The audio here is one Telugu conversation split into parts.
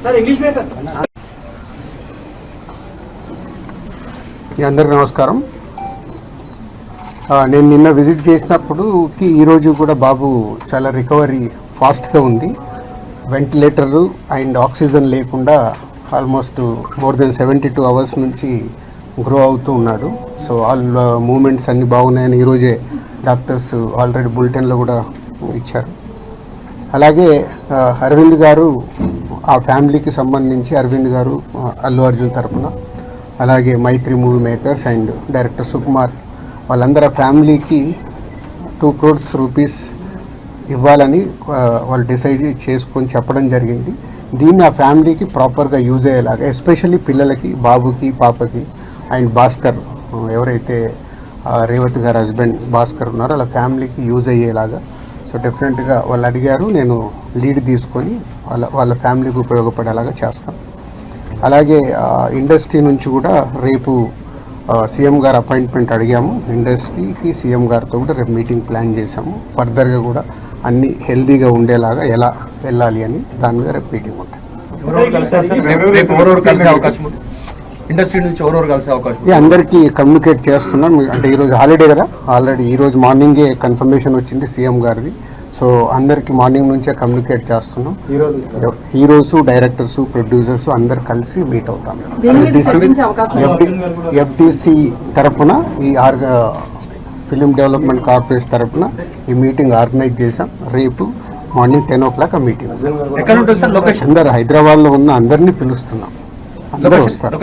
అందరికీ నమస్కారం. నేను నిన్న విజిట్ చేసినప్పుడుకి ఈరోజు కూడా బాబు చాలా రికవరీ ఫాస్ట్గా ఉంది. వెంటిలేటరు అండ్ ఆక్సిజన్ లేకుండా ఆల్మోస్ట్ మోర్ దెన్ 72 అవర్స్ నుంచి గ్రో అవుతూ ఉన్నాడు. సో ఆల్ మూమెంట్స్ అన్నీ బాగున్నాయని ఈరోజే డాక్టర్స్ ఆల్రెడీ బులెటిన్లో కూడా ఇచ్చారు. అలాగే అరవింద్ గారు ఆ ఫ్యామిలీకి సంబంధించి అరవింద్ గారు అల్లు అర్జున్ తరఫున, అలాగే Mythri movie makers and director Sukumar వాళ్ళందరూ ఫ్యామిలీకి 2 crores రూపీస్ ఇవ్వాలని వాళ్ళు డిసైడ్ చేసుకొని చెప్పడం జరిగింది. దీన్ని ఆ ఫ్యామిలీకి ప్రాపర్గా యూజ్ అయ్యేలాగా, ఎస్పెషల్లీ పిల్లలకి, బాబుకి, పాపకి అండ్ భాస్కర్ ఎవరైతే రేవతి గారి హస్బెండ్ భాస్కర్ ఉన్నారో వాళ్ళ ఫ్యామిలీకి యూజ్ అయ్యేలాగా. సో డెఫినెట్గా వాళ్ళు అడిగారు, నేను లీడ్ తీసుకొని వాళ్ళ ఫ్యామిలీకి ఉపయోగపడేలాగా చేస్తాం. అలాగే ఇండస్ట్రీ నుంచి కూడా రేపు సీఎం గారు అపాయింట్మెంట్ అడిగాము. ఇండస్ట్రీకి సీఎం గారితో కూడా రేపు మీటింగ్ ప్లాన్ చేశాము. ఫర్దర్గా కూడా అన్ని హెల్దీగా ఉండేలాగా ఎలా వెళ్ళాలి అని దాని మీద రేపు మీటింగ్ ఉంటుంది. అందరికీ కమ్యూనికేట్ చేస్తున్నాం. అంటే ఈరోజు హాలిడే కదా, ఆల్రెడీ ఈరోజు మార్నింగే కన్ఫర్మేషన్ వచ్చింది సీఎం గారిది. సో అందరికీ మార్నింగ్ నుంచే కమ్యూనికేట్ చేస్తున్నాం. హీరోస్, డైరెక్టర్స్, ప్రొడ్యూసర్స్ అందరు కలిసి మీట్ అవుతాం. ఎఫ్డిసి తరఫున ఈ ఫిలిం డెవలప్మెంట్ కార్పొరేషన్ తరఫున ఈ మీటింగ్ ఆర్గనైజ్ చేశాం. రేపు మార్నింగ్ 10 o'clock ఆ మీటింగ్. అందరు హైదరాబాద్లో ఉన్న అందరినీ పిలుస్తున్నాం. అందరూ వస్తారు.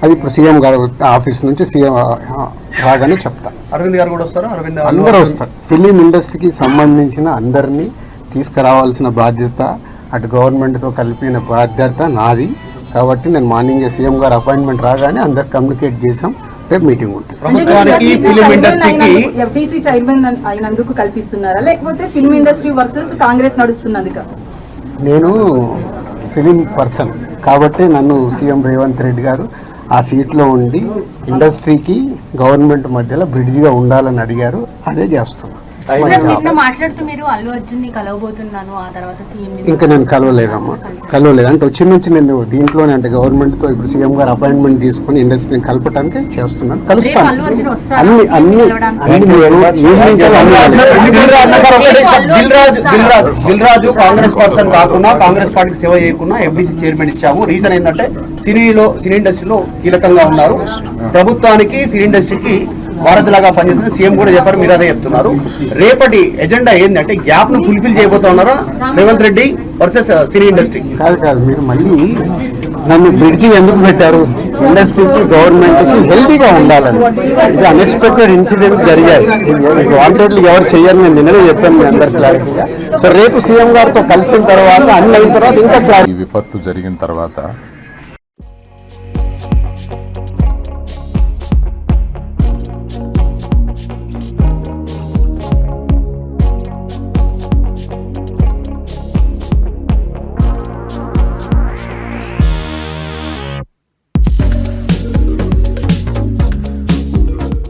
అది ఇప్పుడు సీఎం గారు ఆఫీస్ నుంచి సీఎం రాగానే చెప్తాను. అరవింద్ గారు కూడా వస్తారు. అందరూ వస్తారు. ఫిలిం ఇండస్ట్రీకి సంబంధించిన అందరినీ తీసుకురావాల్సిన బాధ్యత అటు గవర్నమెంట్తో కలిపిన బాధ్యత నాది. కాబట్టి నేను మార్నింగ్ సీఎం గారు అపాయింట్మెంట్ రాగానే అందరు కమ్యూనికేట్ చేసాం. రేపు మీటింగ్ ఉంటుంది. ప్రభుత్వానికి ఫిలిం ఇండస్ట్రీకి ఎఫ్డీసీ చైర్మన్ అయినందుకు కల్పిస్తున్నారా, లేకపోతే ఫిలిం ఇండస్ట్రీ వర్సెస్ కాంగ్రెస్ నడుస్తున్నందుక? నేను ఫిలిం పర్సన్ కాబట్టి నన్ను సీఎం రేవంత్ రెడ్డి గారు ఆ సీట్లో ఉండి ఇండస్ట్రీకి గవర్నమెంట్ మధ్యలో బ్రిడ్జిగా ఉండాలని అడిగారు. అదే చేస్తున్నాను. ఇంకా నేను కలవలేదమ్మా, కలవలేదు. అంటే వచ్చిన నుంచి నేను దీంట్లోనే అంటే గవర్నమెంట్తో ఇప్పుడు సీఎం గారు అపాయింట్మెంట్ తీసుకుని ఇండస్ట్రీని కలపడానికి చేస్తున్నాను. కలుస్తాను. దిల్ రాజు కాంగ్రెస్ పర్సన్ కాకుండా, కాంగ్రెస్ పార్టీకి సేవ చేయకుండా ఎఫ్డీసీ చైర్మన్ ఇచ్చాము. రీజన్ ఏంటంటే సినీ ఇండస్ట్రీలో కీలకంగా ఉన్నారు. ప్రభుత్వానికి సినీ ఇండస్ట్రీకి వారధిలాగా పనిచేసిన సీఎం కూడా చెప్పారు, మీరు అదే చెప్తున్నారు. రేపటి ఎజెండా ఏంటంటే గ్యాప్ ను ఫుల్ఫిల్ చేయబోతా ఉన్నారా Revanth Reddy versus cine industry? కాదు, మీరు మళ్ళీ నన్ను బ్రిడ్జి ఎందుకు పెట్టారు? ఇండస్ట్రీకి, గవర్నమెంట్కి హెల్తీగా ఉండాలని. ఇది అన్ఎక్స్పెక్టెడ్ ఇన్సిడెంట్స్ జరిగాయి. వాంటెడ్లీ ఎవరు చెయ్యాలని నేను నిన్ననే చెప్పాను మీ అందరు క్లారిటీగా. సో రేపు సీఎం గారితో కలిసిన తర్వాత అన్ని అయిన తర్వాత ఇంకా ఈ విపత్తు జరిగిన తర్వాత